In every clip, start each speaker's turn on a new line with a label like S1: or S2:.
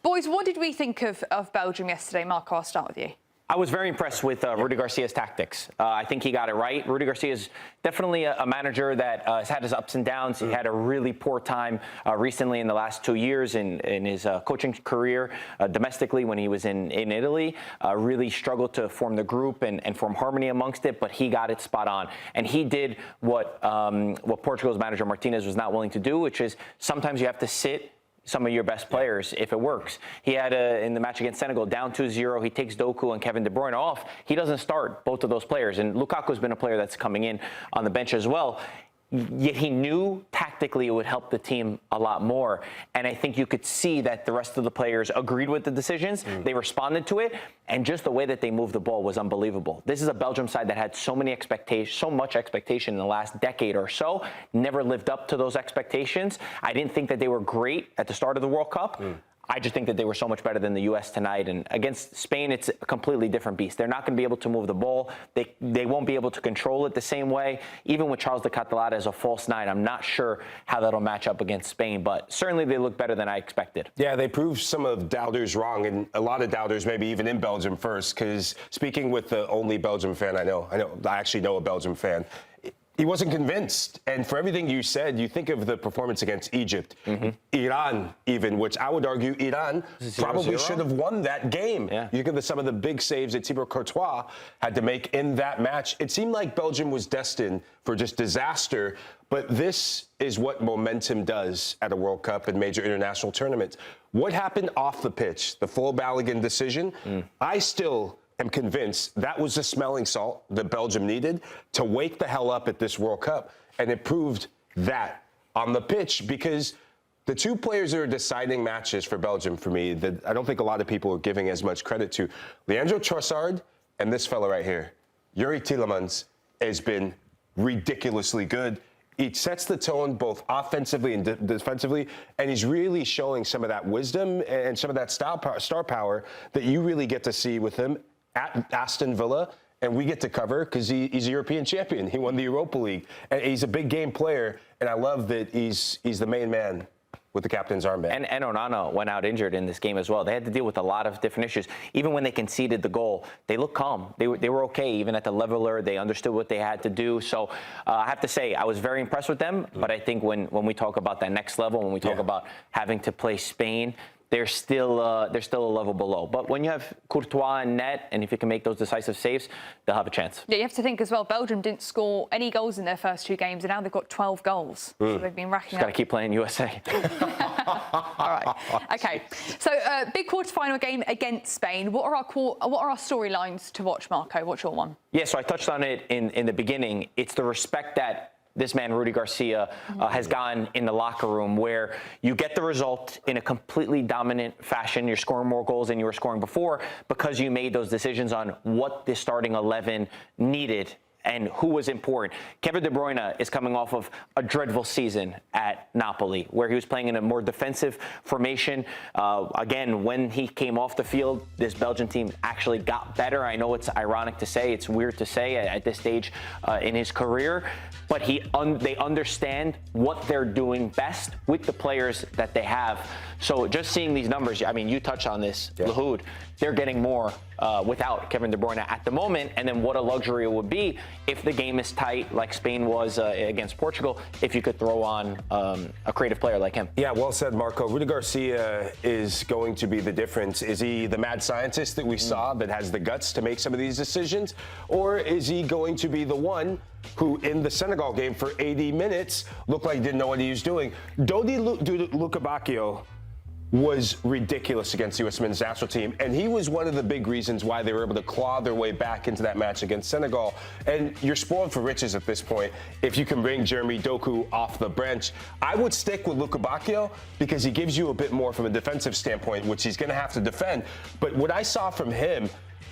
S1: Boys, what did we think of Belgium yesterday? Marco, I'll start with you.
S2: I was very impressed with Rudi Garcia's tactics. I think he got it right. Rudi Garcia is definitely a manager that has had his ups and downs. He had a really poor time recently in the last 2 years in his coaching career domestically when he was in Italy. Really struggled to form the group and form harmony amongst it, but he got it spot on. And he did what Portugal's manager Martinez was not willing to do, which is sometimes you have to sit some of your best players if it works. He had in the match against Senegal down 2-0. He takes Doku and Kevin De Bruyne off. He doesn't start both of those players. And Lukaku's been a player that's coming in on the bench as well. Yet he knew tactically it would help the team a lot more. And I think you could see that the rest of the players agreed with the decisions. They responded to it. And just the way that they moved the ball was unbelievable. This is a Belgium side that had so much expectation in the last decade or so, never lived up to those expectations. I didn't think that they were great at the start of the World Cup. I just think that they were so much better than the U.S. tonight. And against Spain, it's a completely different beast. They're not going to be able to move the ball. They won't be able to control it the same way. Even with Charles de Catalata as a false nine, I'm not sure how that'll match up against Spain. But certainly they look better than I expected.
S3: Yeah, they proved some of doubters wrong, and a lot of doubters maybe even in Belgium first, because speaking with the only Belgium fan I actually know a Belgium fan, he wasn't convinced. And for everything you said, you think of the performance against Egypt, Iran even, which I would argue Iran probably should have won that game. You think of some of the big saves that Thibaut Courtois had to make in that match. It seemed like Belgium was destined for just disaster, but this is what momentum does at a World Cup and major international tournaments. What happened off the pitch, the full Balogun decision, I still am convinced that was the smelling salt that Belgium needed to wake the hell up at this World Cup. And it proved that on the pitch, because the two players that are deciding matches for Belgium, for me, that I don't think a lot of people are giving as much credit to, Leandro Trossard and this fella right here, Yuri Tielemans, has been ridiculously good. He sets the tone both offensively and defensively, and he's really showing some of that wisdom and some of that star power that you really get to see with him at Aston Villa, and we get to cover because he's a European champion. He won the Europa League, and he's a big game player, and I love that he's the main man with the captain's armband.
S2: And Onana went out injured in this game as well. They had to deal with a lot of different issues. Even when they conceded the goal, they looked calm. They were okay. Even at the leveler, they understood what they had to do. So I have to say, I was very impressed with them. But I think when we talk about that next level, when we talk about having to play Spain, they're still a level below. But when you have Courtois and net, and if you can make those decisive saves, they'll have a chance.
S1: Yeah, you have to think as well, Belgium didn't score any goals in their first 2 games, and now they've got 12 goals. So they've been racking up.
S2: Got to keep playing USA.
S1: All right. Okay. So big quarterfinal game against Spain. What are our storylines to watch, Marco? What's your one?
S2: Yeah, so I touched on it in the beginning. It's the respect that this man, Rudi Garcia, has gotten in the locker room, where you get the result in a completely dominant fashion. You're scoring more goals than you were scoring before because you made those decisions on what the starting 11 needed and who was important. Kevin De Bruyne is coming off of a dreadful season at Napoli, where he was playing in a more defensive formation. Again, when he came off the field, this Belgian team actually got better. I know it's ironic to say, it's weird to say at this stage in his career, but they understand what they're doing best with the players that they have. So just seeing these numbers, I mean, you touch on this, Lahoud, they're getting more without Kevin De Bruyne at the moment, and then what a luxury it would be if the game is tight like Spain was against Portugal, if you could throw on a creative player like him.
S3: Yeah, well said, Marco. Rudi Garcia is going to be the difference. Is he the mad scientist that we saw that has the guts to make some of these decisions, or is he going to be the one who in the Senegal game for 80 minutes looked like he didn't know what he was doing? Dodi Lukebakio was ridiculous against the U.S. men's national team, and he was one of the big reasons why they were able to claw their way back into that match against Senegal. And you're spoiled for riches at this point if you can bring Jeremy Doku off the bench. I would stick with Lukebakio because he gives you a bit more from a defensive standpoint, which he's going to have to defend. But what I saw from him,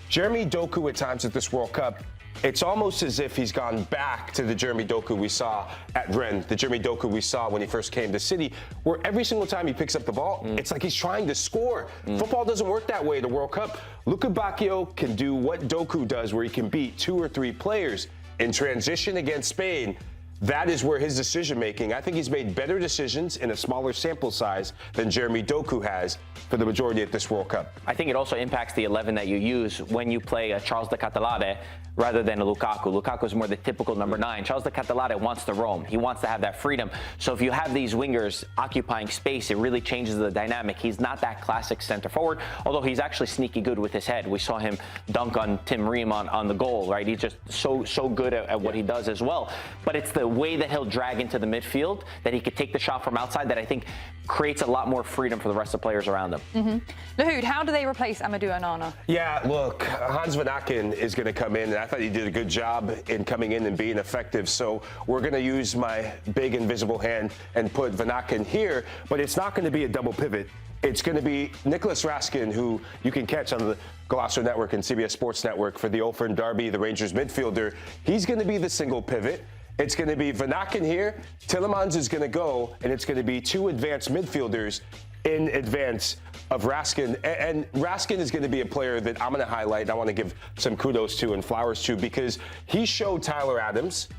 S3: Jeremy Doku at times at this World Cup, it's almost as if he's gone back to the Jeremy Doku we saw at Rennes, the Jeremy Doku we saw when he first came to City, where every single time he picks up the ball, it's like he's trying to score. Football doesn't work that way at the World Cup. Lukebakio can do what Doku does, where he can beat 2 or 3 players in transition against Spain. that is where his decision-making, I think he's made better decisions in a smaller sample size than Jeremy Doku has for the majority at this World Cup.
S2: I think it also impacts the 11 that you use when you play a Charles de Catalare rather than a Lukaku. Lukaku is more the typical number 9. Charles de Catalare wants to roam. He wants to have that freedom. So if you have these wingers occupying space, it really changes the dynamic. He's not that classic center forward, although he's actually sneaky good with his head. We saw him dunk on Tim Ream on the goal, right? He's just so good at what he does as well. But it's the way that he'll drag into the midfield, that he could take the shot from outside, that I think creates a lot more freedom for the rest of the players around him.
S1: Lahoud, how do they replace Amadou Onana?
S3: Yeah, look, Hans Van Aken is going to come in, and I thought he did a good job in coming in and being effective. So we're going to use my big invisible hand and put Van Aken here, but it's not going to be a double pivot. It's going to be Nicholas Raskin, who you can catch on the Golazo Network and CBS Sports Network for the Old Derby, the Rangers midfielder. He's going to be the single pivot. It's going to be Van Aken here. Tillemans is going to go, and it's going to be 2 advanced midfielders in advance of Raskin. And Raskin is going to be a player that I'm going to highlight. I want to give some kudos to and flowers to, because he showed Tyler Adams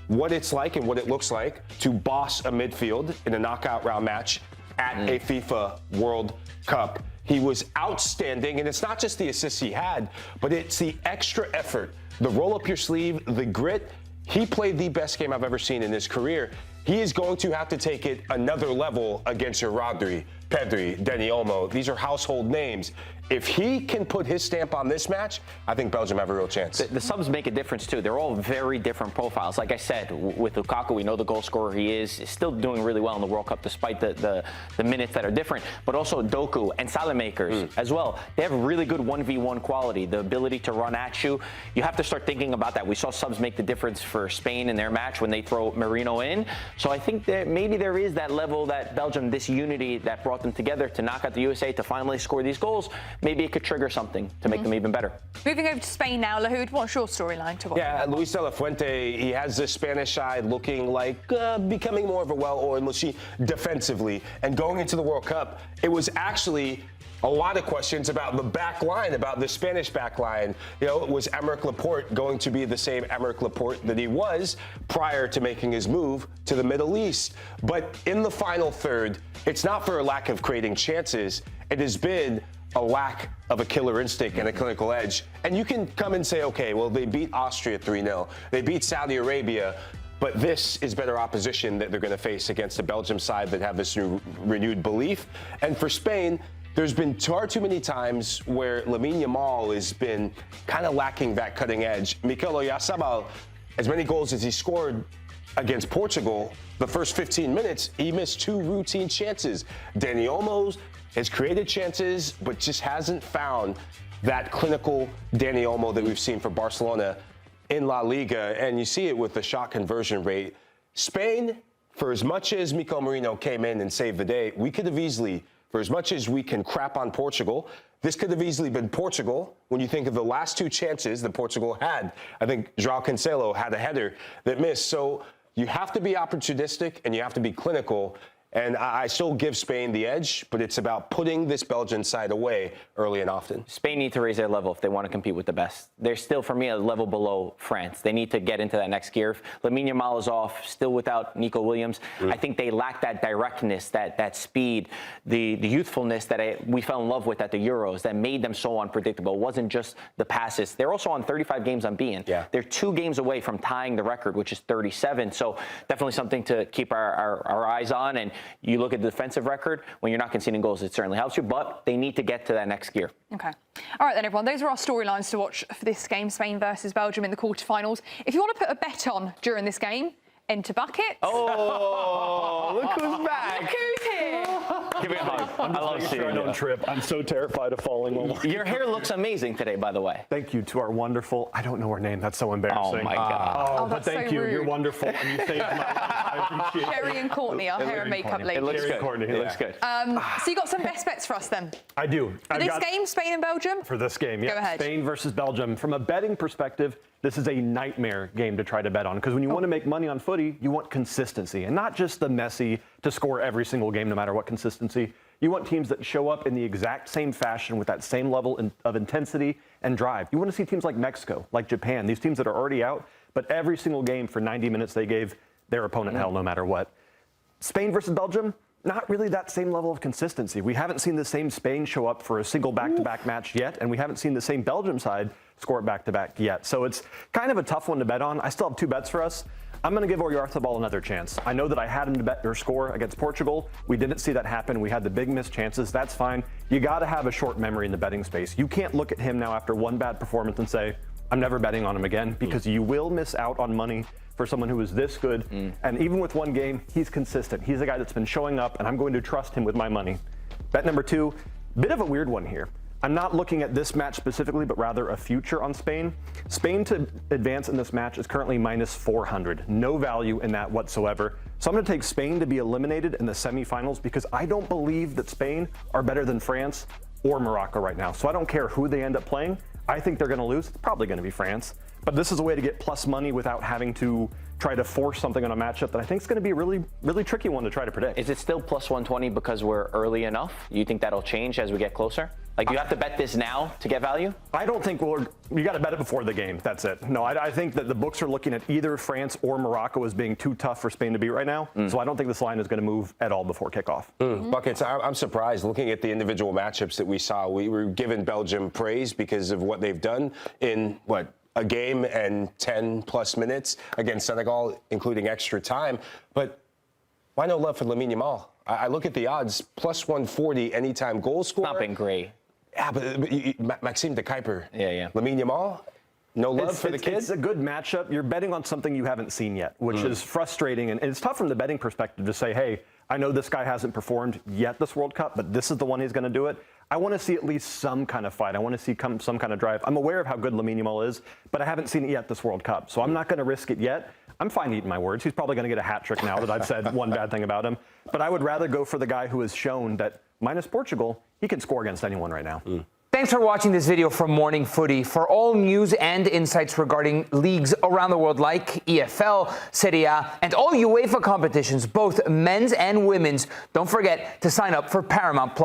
S3: what it's like and what it looks like to boss a midfield in a knockout round match at a FIFA World Cup. He was outstanding, and it's not just the assists he had, but it's the extra effort, the roll up your sleeve, the grit. He played the best game I've ever seen in his career. He is going to have to take it another level against your Rodri, Pedri, Dani Olmo. These are household names. If he can put his stamp on this match, I think Belgium have a real chance.
S2: The subs make a difference, too. They're all very different profiles. Like I said, with Lukaku, we know the goal scorer he is still doing really well in the World Cup despite the minutes that are different. But also Doku and Salamakers as well. They have really good 1v1 quality, the ability to run at you. You have to start thinking about that. We saw subs make the difference for Spain in their match when they throw Marino in. So I think that maybe there is that level that Belgium, this unity that brought them together to knock out the USA to finally score these goals, maybe it could trigger something to make them even better.
S1: Moving over to Spain now, Lahoud, what's your storyline to watch?
S3: Yeah, Luis de la Fuente, he has this Spanish side looking like becoming more of a well-oiled machine defensively. And going into the World Cup, it was actually a lot of questions about the back line, about the Spanish back line. You know, was Aymeric Laporte going to be the same Aymeric Laporte that he was prior to making his move to the Middle East? But in the final third, it's not for a lack of creating chances. It has been a lack of a killer instinct and a clinical edge. And you can come and say, okay, well, they beat Austria 3-0. They beat Saudi Arabia. But this is better opposition that they're going to face against the Belgium side that have this renewed belief. And for Spain, there's been far too many times where Lamine Yamal has been kind of lacking that cutting edge. Mikel Oyarzabal, as many goals as he scored against Portugal, the first 15 minutes, he missed 2 routine chances. Dani Olmo has created chances, but just hasn't found that clinical Dani Olmo that we've seen for Barcelona in La Liga. And you see it with the shot conversion rate. Spain, for as much as Mikel Merino came in and saved the day, we could have easily, for as much as we can crap on Portugal, this could have easily been Portugal. When you think of the last 2 chances that Portugal had, I think João Cancelo had a header that missed. So you have to be opportunistic and you have to be clinical. And I still give Spain the edge, but it's about putting this Belgian side away early and often.
S2: Spain need to raise their level if they want to compete with the best. They're still, for me, a level below France. They need to get into that next gear. Lamine Yamal is off, still without Nico Williams. I think they lack that directness, that speed, the youthfulness that we fell in love with at the Euros that made them so unpredictable. It wasn't just the passes. They're also on 35 games unbeaten.
S3: Yeah.
S2: They're 2 games away from tying the record, which is 37. So definitely something to keep our eyes on. And you look at the defensive record, when you're not conceding goals, it certainly helps you, but they need to get to that next gear.
S1: Okay. All right then, everyone. Those are our storylines to watch for this game, Spain versus Belgium in the quarterfinals. If you want to put a bet on during this game, enter buckets.
S2: Oh, look who's back.
S1: Look who's here.
S2: Give me a hug. I love seeing
S4: I don't
S2: you.
S4: trip. I'm so terrified of falling over.
S2: Your hair looks amazing today, by the way.
S4: Thank you to our wonderful, I don't know her name, that's so embarrassing.
S2: Oh, my God.
S1: Oh,
S4: but
S1: that's
S4: thank
S1: so
S4: you.
S1: rude.
S4: You're wonderful, and you saved my life. I appreciate
S1: Sherry and Courtney, our hair and makeup ladies.
S2: It looks
S4: Jerry
S2: good.
S4: Courtney,
S2: It
S4: yeah.
S2: looks good.
S1: So you got some best bets for us then?
S4: I do.
S1: For this game, Spain and Belgium?
S4: For this game, yeah.
S1: Go ahead.
S4: Spain versus Belgium. From a betting perspective, this is a nightmare game to try to bet on, because when you want to make money on footy, you want consistency, and not just the Messi to score every single game no matter what consistency. You want teams that show up in the exact same fashion with that same level of intensity and drive. You want to see teams like Mexico, like Japan, these teams that are already out, but every single game for 90 minutes they gave their opponent hell no matter what. Spain versus Belgium, not really that same level of consistency. We haven't seen the same Spain show up for a single back-to-back match yet, and we haven't seen the same Belgium side score back-to-back yet. So it's kind of a tough one to bet on. I still have 2 bets for us. I'm going to give Oyarzabal another chance. I know that I had him to bet or score against Portugal. We didn't see that happen. We had the big missed chances. That's fine. You got to have a short memory in the betting space. You can't look at him now after one bad performance and say, I'm never betting on him again, because you will miss out on money for someone who is this good. And even with one game, he's consistent. He's a guy that's been showing up, and I'm going to trust him with my money. Bet number 2, bit of a weird one here. I'm not looking at this match specifically, but rather a future on Spain. Spain to advance in this match is currently minus 400. No value in that whatsoever. So I'm going to take Spain to be eliminated in the semifinals, because I don't believe that Spain are better than France or Morocco right now. So I don't care who they end up playing. I think they're going to lose. It's probably going to be France. But this is a way to get plus money without having to try to force something on a matchup that I think is going to be a really, really tricky one to try to predict.
S2: Is it still plus 120 because we're early enough? You think that'll change as we get closer? Like, you have to bet this now to get value?
S4: I don't think you got to bet it before the game. That's it. No, I think that the books are looking at either France or Morocco as being too tough for Spain to beat right now. So I don't think this line is going to move at all before kickoff.
S3: Buckets, I'm surprised. Looking at the individual matchups that we saw, we were giving Belgium praise because of what they've done in, a game and 10 plus minutes against Senegal, including extra time. But why no love for Lamine Yamal? I look at the odds, plus 140 anytime goal scorer.
S2: Not been great.
S3: Yeah, but Maxime de Kuiper.
S2: Yeah.
S3: Lamine Yamal, no love for the kids?
S4: It's a good matchup. You're betting on something you haven't seen yet, which is frustrating. And it's tough from the betting perspective to say, hey, I know this guy hasn't performed yet this World Cup, but this is the one he's going to do it. I want to see at least some kind of fight. I want to see some kind of drive. I'm aware of how good Lamine Yamal is, but I haven't seen it yet this World Cup. So I'm not going to risk it yet. I'm fine eating my words. He's probably going to get a hat trick now that I've said one bad thing about him. But I would rather go for the guy who has shown that, minus Portugal, he can score against anyone right now.
S5: Thanks for watching this video from Morning Footy. For all news and insights regarding leagues around the world like EFL, Serie, and all UEFA competitions, both men's and women's, don't forget to sign up for Paramount+.